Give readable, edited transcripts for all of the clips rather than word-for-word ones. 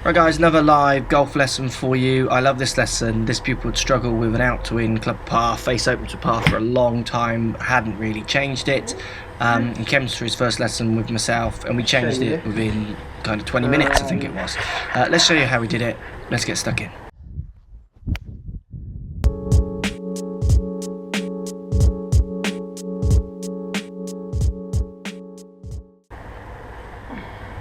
Right guys, another live golf lesson for you. I love this lesson. This pupil would struggle with an out to in club par, face open to par for a long time, hadn't really changed it. He came for his first lesson with myself and we changed it within kind of 20 minutes I think it was. Let's show you how we did it. Let's get stuck in.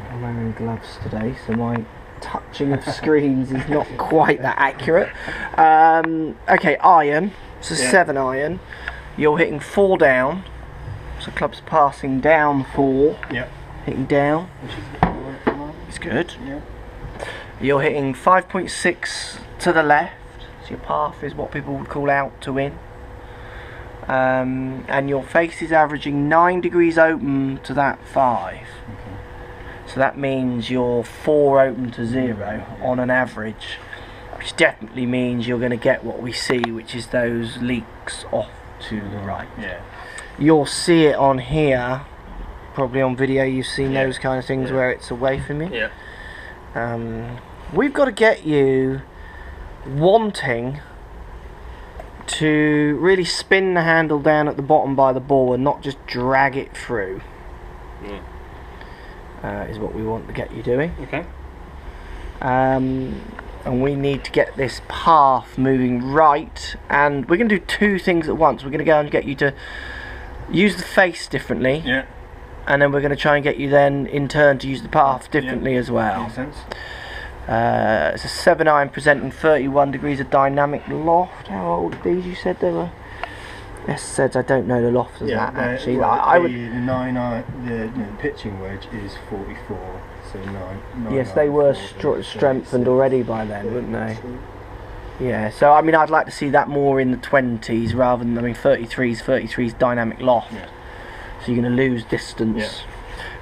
I'm wearing gloves today, so my touching of screens is not quite that accurate. Okay, iron, so 7 iron. You're hitting 4 down, so club's passing down 4. Yep. Hitting down. It's good. Yep. You're hitting 5.6 to the left, so your path is what people would call out to in. And your face is averaging 9 degrees open to that 5. So that means you're 4 open to 0 on an average, which definitely means you're going to get what we see, which is those leaks off to the right. Yeah. You'll see it on here, probably on video you've seen those kind of things where it's away from you. Yeah. We've got to get you wanting to really spin the handle down at the bottom by the ball and not just drag it through. Is what we want to get you doing. Okay. And we need to get this path moving right, and we're going to do 2 things at once. We're going to go and get you to use the face differently, and then we're going to try and get you then in turn to use the path differently as well. Makes sense. It's a 7 iron presenting 31 degrees of dynamic loft. How old are these? You said they were. Yes, said I don't know the loft of that actually. Well, I would. 9 iron, the pitching wedge is 44, so 9 Yes, they were strengthened already by then, weren't they? Yeah, so I mean, I'd like to see that more in the 20s rather than, I mean, 33's dynamic loft. Yeah. So you're going to lose distance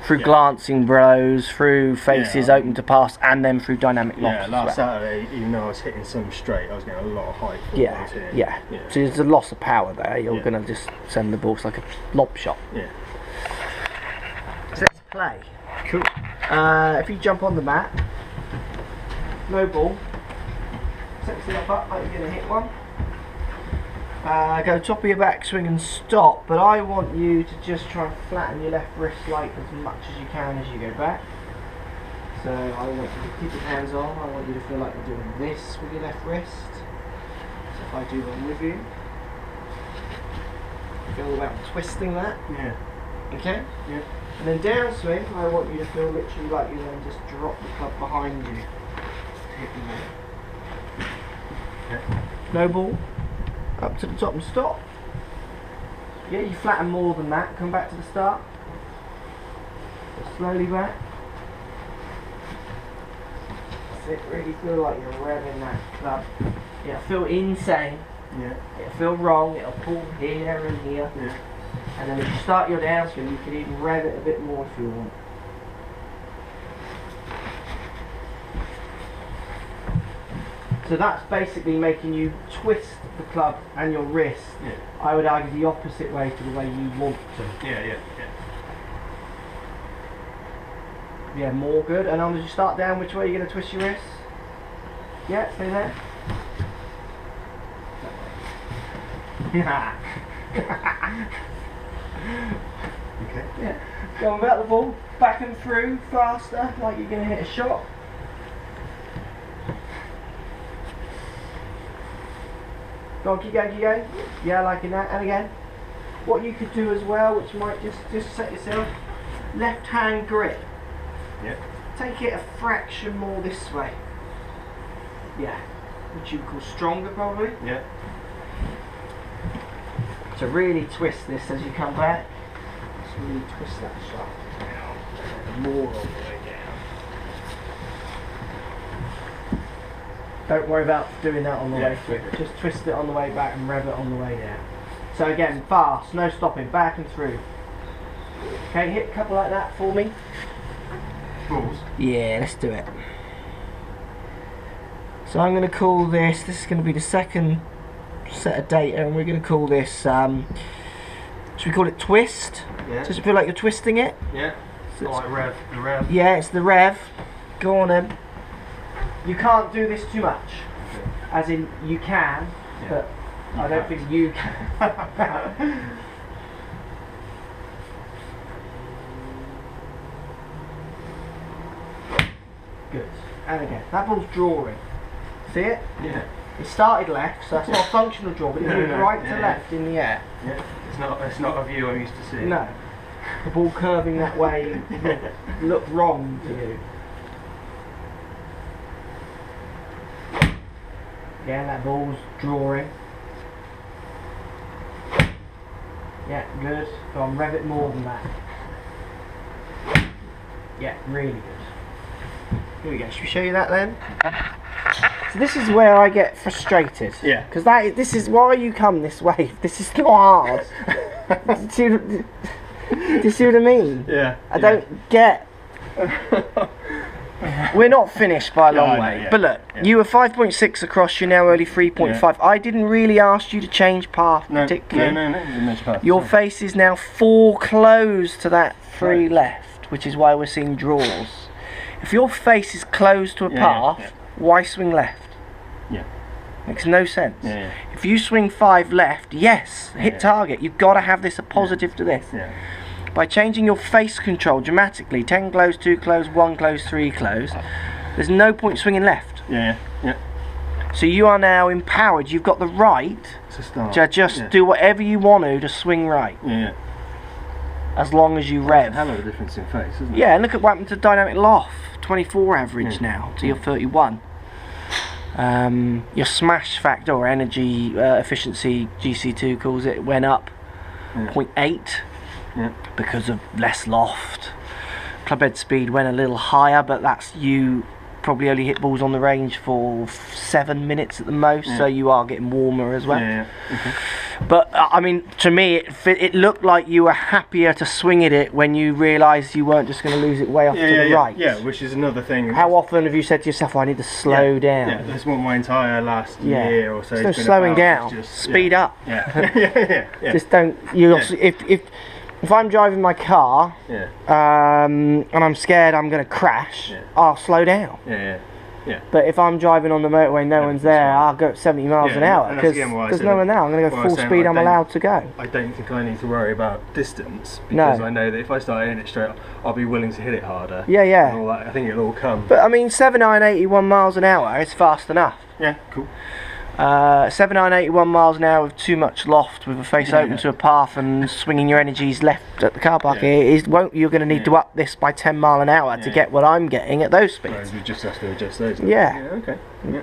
through glancing blows, through faces open to pass, and then through dynamic loft. Yeah, last Saturday, even though I was hitting some straight, I was getting a lot of height. Yeah. So there's a loss of power there. You're going to just send the ball like a lob shot. Yeah. So let's play. Cool. If you jump on the mat, no ball. Set yourself up like you're going to hit one. Go top of your backswing and stop, but I want you to just try and flatten your left wrist like as much as you can as you go back. So I want you to keep your hands on. I want you to feel like you're doing this with your left wrist. So if I do one with you, feel about twisting that. Yeah. Okay? Yeah. And then downswing, I want you to feel literally like you then just drop the club behind you. Hit the ball. Okay. No ball. Up to the top and stop. Yeah, you flatten more than that. Come back to the start. So slowly back. That's it. Really feel like you're revving that club. It'll feel insane. Yeah. It'll feel wrong. It'll pull here and here. Yeah. And then if you start your downswing, you can even rev it a bit more if you want. So that's basically making you twist the club and your wrist. Yeah. I would argue the opposite way to the way you want to. Yeah. Yeah, more good. And as you start down, which way are you going to twist your wrist? Yeah, stay there. Okay. Yeah. Going about the ball, back and through, faster, like you're going to hit a shot. Go on, keep going, keep going. Yeah, liking that. And again, what you could do as well, which might just set yourself, left hand grip. Yeah. Take it a fraction more this way. Yeah. Which you would call stronger probably. Yeah. So really twist this as you come back. Just really twist that shaft down. More all the way down. Don't worry about doing that on the way through. Just twist it on the way back and rev it on the way down. So again, fast, no stopping, back and through. Okay, hit a couple like that for me. Balls. Yeah, let's do it. So I'm going to call this, is going to be the second set of data, and we're going to call this, should we call it twist? Yeah. Does it feel like you're twisting it? Yeah. So like the rev. yeah, it's the rev. Go on then. You can't do this too much. As in, you can, but I don't think you can. Good. And again, that ball's drawing. See it? Yeah. It started left, so that's not a functional draw, but it moved right to left in the air. Yeah. It's not a view I'm used to seeing. No. The ball curving that way looked wrong to you. Yeah, that ball's drawing. Yeah, good. Go on, rev it more than that. Yeah, really good. Here we go. Should we show you that then? So this is where I get frustrated. Yeah. Because this is why you come this way. This is not hard. Do you see what I mean? Yeah. I don't get. We're not finished by a long way. Yeah. But look, you were 5.6 across, you're now only 3.5. Yeah. I didn't really ask you to change path particularly. No, didn't change path. Your face is now 4 close to that 3 left, which is why we're seeing draws. If your face is close to a path, why swing left? Yeah. Makes no sense. Yeah. If you swing 5 left, yes, hit target. You've got to have this a positive to this. Yeah. By changing your face control dramatically, 10 close, 2 close, 1 close, 3 close, there's no point swinging left. Yeah. So you are now empowered. You've got the right to just do whatever you want to swing right. Yeah. As long as you rev. Hell of a difference in face, isn't it? Yeah, and look at what happened to dynamic loft. 24 average now to your 31. Your smash factor or energy efficiency, GC2 calls it, went up 0.8 because of less loft. Club head speed went a little higher, but that's you probably only hit balls on the range for 7 minutes at the most, so you are getting warmer as well. But I mean, to me, it looked like you were happier to swing at it when you realised you weren't just going to lose it way off to the right. Yeah, which is another thing. How often have you said to yourself, I need to slow down? Yeah, that's what my entire last year or so. There's no slowing down. Just speed up. Yeah. Just don't. You also, if I'm driving my car and I'm scared I'm going to crash, I'll slow down. Yeah. But if I'm driving on the motorway, no one's there, I'll go at 70 miles an hour because there's no one there. I'm going to go full speed. I'm allowed to go. I don't think I need to worry about distance because I know that if I start hitting it straight, I'll be willing to hit it harder. Yeah. And all that. I think it'll all come. But I mean, 7981 miles an hour is fast enough. Yeah, cool. 7981 miles an hour with too much loft, with a face open to a path and swinging your energies left at the car park you're going to need to up this by 10 mile an hour to get what I'm getting at those speeds. Whereas you just have to adjust those. Okay.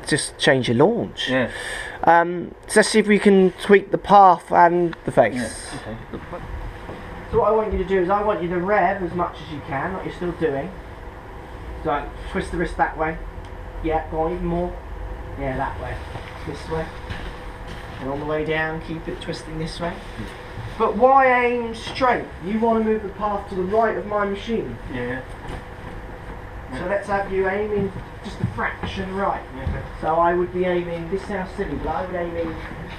Just change your launch. So let's see if we can tweak the path and the face. Okay. So what I want you to do is I want you to rev as much as you can, like you're still doing. So twist the wrist that way. Yeah, go on, even more. Yeah, that way. This way. And on the way down, keep it twisting this way. But why aim straight? You want to move the path to the right of my machine. So let's have you aiming just a fraction right. So I would be aiming, this sounds silly, but I would aiming,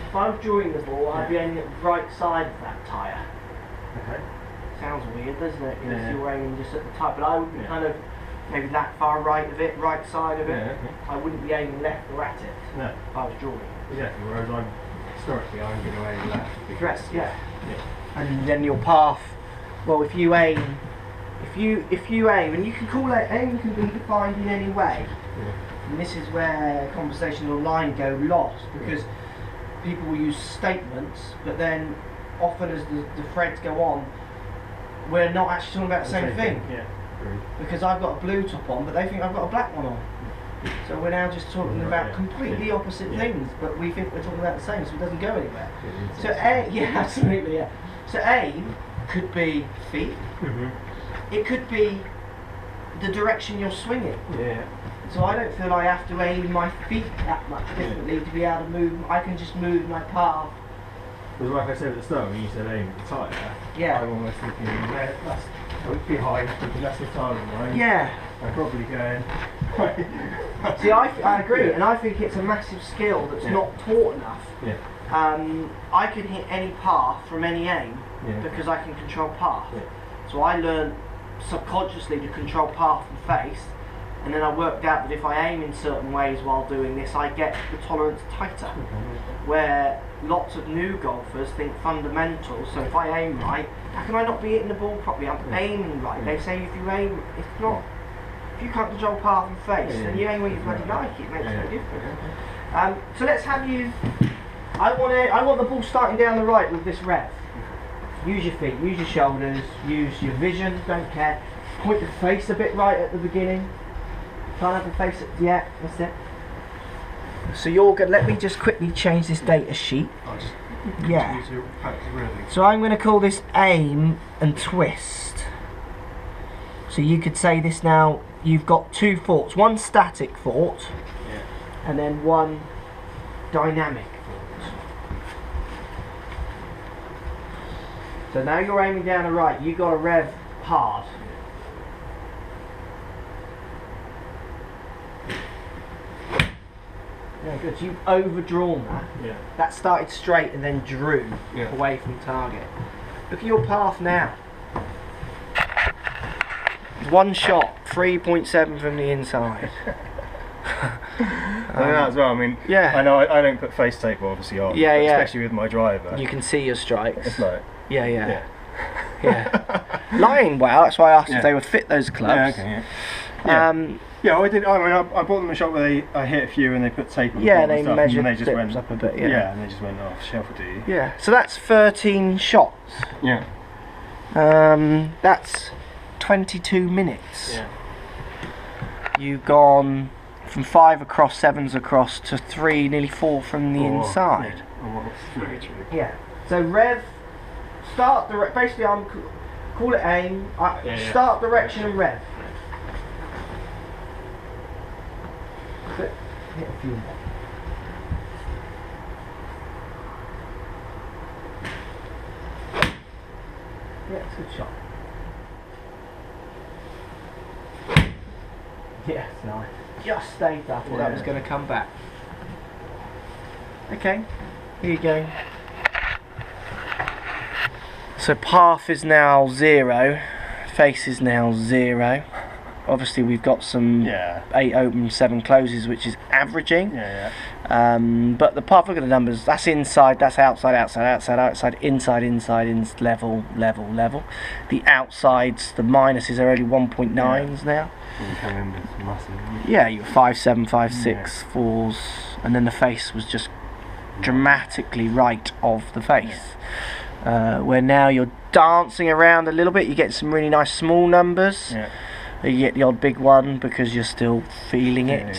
if I was drawing the ball, I'd be aiming at the right side of that tyre. Sounds weird, doesn't it? If you're aiming just at the tyre, but I would be kind of maybe that far right of it, right side of it. I wouldn't be aiming left or at it if I was drawing. Exactly, whereas historically I'm going to aim left. Correct, and then your path, well, if you aim, and you can call it, aim can be defined in any way. And this is where conversational line go lost, because people will use statements, but then often as the threads go on, we're not actually talking about the same thing. Because I've got a blue top on, but they think I've got a black one on. So we're now just talking about completely opposite things, but we think we're talking about the same, so it doesn't go anywhere. So absolutely. So aim could be feet. It could be the direction you're swinging. So I don't feel I have to aim my feet that much differently to be able to move. I can just move my path. Because like I said at the start, when you said aim at the tyre, I'm almost thinking that's behind, because that's the target line. I'm probably going. See, I agree, and I think it's a massive skill that's not taught enough. I can hit any path from any aim because I can control path. So I learned subconsciously to control path and face, And then I worked out that if I aim in certain ways while doing this, I get the tolerance tighter. Where lots of new golfers think fundamentals, so if I aim right, how can I not be hitting the ball properly? I'm aiming right. They say if you aim, it's not. If you can't control path and face, then you aim where you bloody like it makes no difference. So let's have you. I want the ball starting down the right with this rev. Use your feet, use your shoulders, use your vision. Don't care. Point the face a bit right at the beginning. Can't have the face at, yeah, that's it. So you're good. Let me just quickly change this data sheet. Yeah. So I'm going to call this aim and twist. So you could say this now. You've got two thoughts. One static thought, and then one dynamic thought. So now you're aiming down the right. You got to rev hard. Yeah, good. So you've overdrawn that. Yeah. That started straight and then drew away from target. Look at your path now. One shot, 3.7 from the inside. I know that as well. I mean, I know I don't put face tape obviously on. Yeah, especially with my driver. You can see your strikes. It's like. Yeah. Lying well. That's why I asked if they would fit those clubs. Yeah, okay. Yeah, I did. I mean, I bought them a shop where I hit a few and they put tape on the they stuff, measured and they just went up a bit. Yeah, and they just went off shelf or do. Yeah, so that's 13 shots. Yeah. That's 22 minutes. Yeah. You've gone from 5 across, 7s across to 3, nearly 4 from the inside. Yeah. So rev, start basically call it aim. Start direction and rev. Hit a few more. Yeah, it's a good shot. Yes, nice. Just stayed that. I thought that was going to come back. Okay, here you go. So path is now 0, face is now 0. Obviously we've got some 8 open, 7 closes, which is averaging. But the path, look at the numbers. That's inside, that's outside, outside, outside, outside, inside, inside, level, level, level. The outsides, the minuses are only 1.9s now. Yeah, you were 5, 7, 5, 6, 4s, and then the face was just dramatically right of the face. Where now you're dancing around a little bit, you get some really nice small numbers. You get the odd big one because you're still feeling it.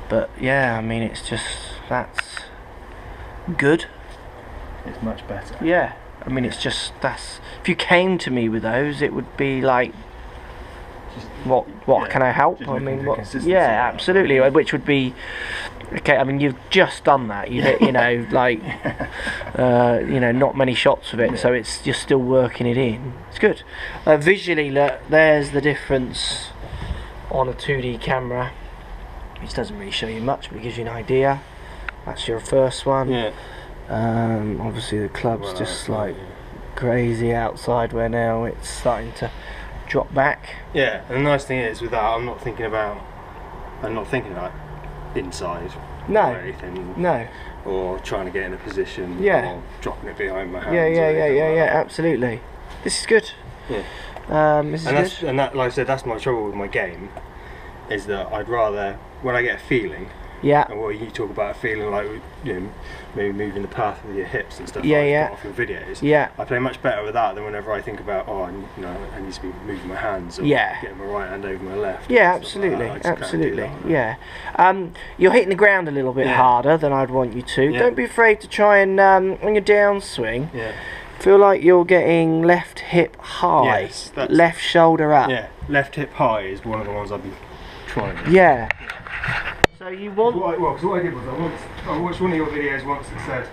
But yeah, I mean, it's just, that's good. It's much better. Yeah, I mean, it's just, that's, if you came to me with those, it would be like, what can I help? I mean, what? Yeah, absolutely. Which would be, okay. I mean, you've just done that. You hit, like, not many shots of it. So you're still working it in. It's good. Visually, look, there's the difference on a 2D camera, which doesn't really show you much, but it gives you an idea. That's your first one. Yeah. Obviously, the club's just like crazy outside, where now it's starting to drop back. Yeah, and the nice thing is with that, I'm not thinking about inside or anything. No. Or trying to get in a position. Yeah. Or dropping it behind my hands. Yeah, absolutely. This is good. Yeah. And that, like I said, that's my trouble with my game, is that I'd rather, when I get a feeling. Yeah. And what you talk about a feeling like, maybe moving the path with your hips and stuff off your videos. Yeah. I play much better with that than whenever I think about, I need to be moving my hands or getting my right hand over my left. Yeah, absolutely, absolutely. Yeah. You're hitting the ground a little bit harder than I'd want you to. Yeah. Don't be afraid to try and on your downswing. Yeah. Feel like you're getting left hip high, left shoulder up. Yeah. Left hip high is one of the ones I've been trying. Yeah. So you want... Because what I did was I watched one of your videos once that said,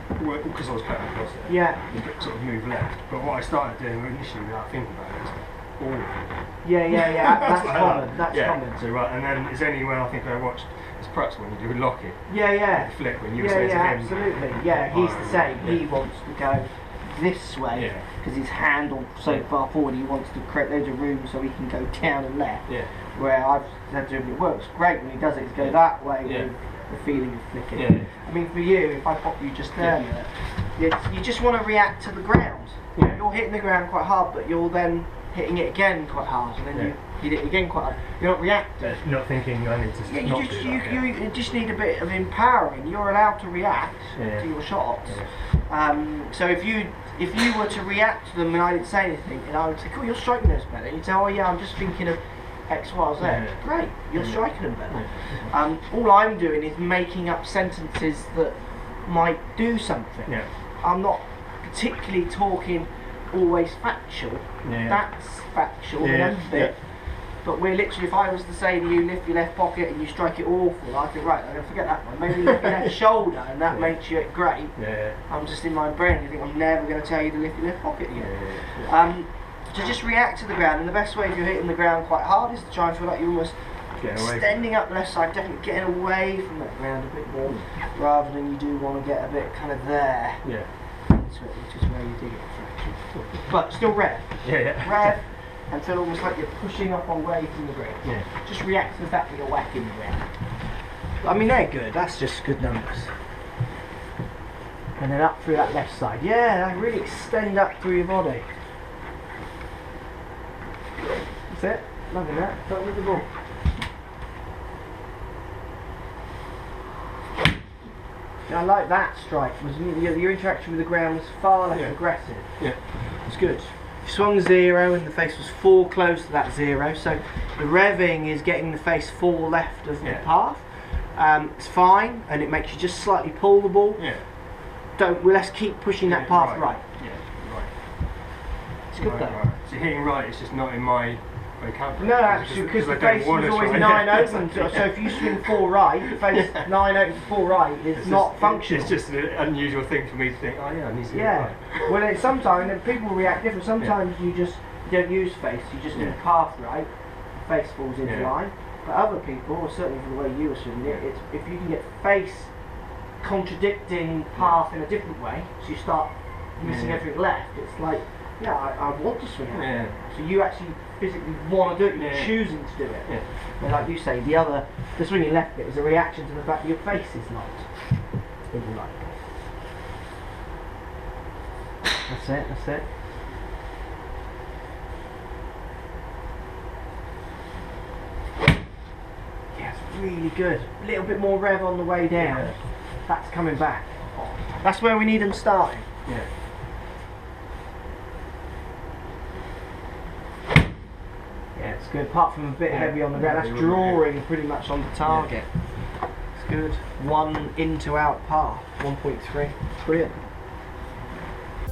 because I was cutting across it, you could sort of move left. But what I started doing initially without thinking about it was all of it. Yeah, that's common. That's common. So and then it's only when I think I watched this perhaps when you do lock it. Yeah. Flip when you were saying to him. Absolutely. Yeah, he's the same. He wants to go this way. Yeah. because his handle so far forward, he wants to create loads of room so he can go down and left. Yeah. Where I've said to him, it works great when he does it, is go that way with the feeling of flicking. Yeah. I mean, for you, if I pop you just there, you just want to react to the ground. Yeah. You're hitting the ground quite hard, but you're then hitting it again quite hard, and then you hit it again quite hard. You're not reacting. You're not thinking I need to not do that. You just need a bit of empowering. You're allowed to react to your shots. So if you were to react to them and I didn't say anything, and I would say, cool, you're striking those better. You'd say, oh yeah, I'm just thinking of X, Y, Z. Great, you're striking them better. All I'm doing is making up sentences that might do something. Yeah. I'm not particularly talking always factual. That's factual, bit. But we're literally, if I was to say to you, lift your left pocket and you strike it awful, I'd think, right, I'm going to forget that one. Maybe lift your left shoulder and that makes you great. I'm just in my brain, I think I'm never going to tell you to lift your left pocket again. So just react to the ground, and the best way if you're hitting the ground quite hard is to try and feel like you're almost extending up the left side, definitely getting away from that ground a bit more, rather than you do want to get a bit kind of there into it, which is where you do get a fraction. But still rev. Rev, and feel almost like you're pushing up away from the green. Just react to the fact that you're whacking the ground. I mean, they're good, that's just good numbers. And then up through that left side. Yeah, they really extend up through your body. That's it, loving that. Start with the ball. I like that strike. Your interaction with the ground was far less aggressive. It's good. You swung 0 and the face was 4 close to that 0, so the revving is getting the face 4 left of the path. It's fine, and it makes you just slightly pull the ball. Let's keep pushing that path right. It's good though. So hitting right, it's just not in my vocabulary. No, actually, because the face is always 9 open. So if you swing 4 right, the face 9 open 4 right is not functional. It's just an unusual thing for me to think, oh yeah, I need to hit right. Well, sometimes people react different. Sometimes you don't use face, you just do path right, the face falls into line. But other people, or certainly from the way you were swinging it, it's if you can get face contradicting path in a different way, so you start missing everything left, it's like, I want to swing it. So you actually physically want to do it, you're choosing to do it. But like you say, the swinging left bit is a reaction to the fact that your face is not in the right place. That's it. Yeah, it's really good. A little bit more rev on the way down. That's coming back. That's where we need them starting. It's good, apart from a bit heavy on the ground. That's drawing pretty much on the target. It's good. 1 into out path, 1.3. Brilliant.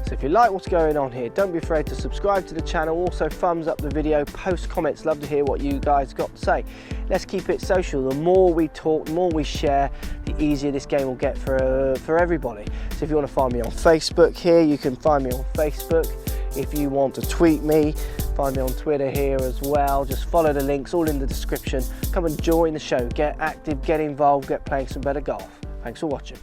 So if you like what's going on here, don't be afraid to subscribe to the channel. Also thumbs up the video, post comments. Love to hear what you guys got to say. Let's keep it social. The more we talk, the more we share, the easier this game will get for everybody. So if you want to find me on Facebook here, you can find me on Facebook. If you want to tweet me, find me on Twitter here as well. Just follow the links, all in the description. Come and join the show. Get active, get involved, get playing some better golf. Thanks for watching.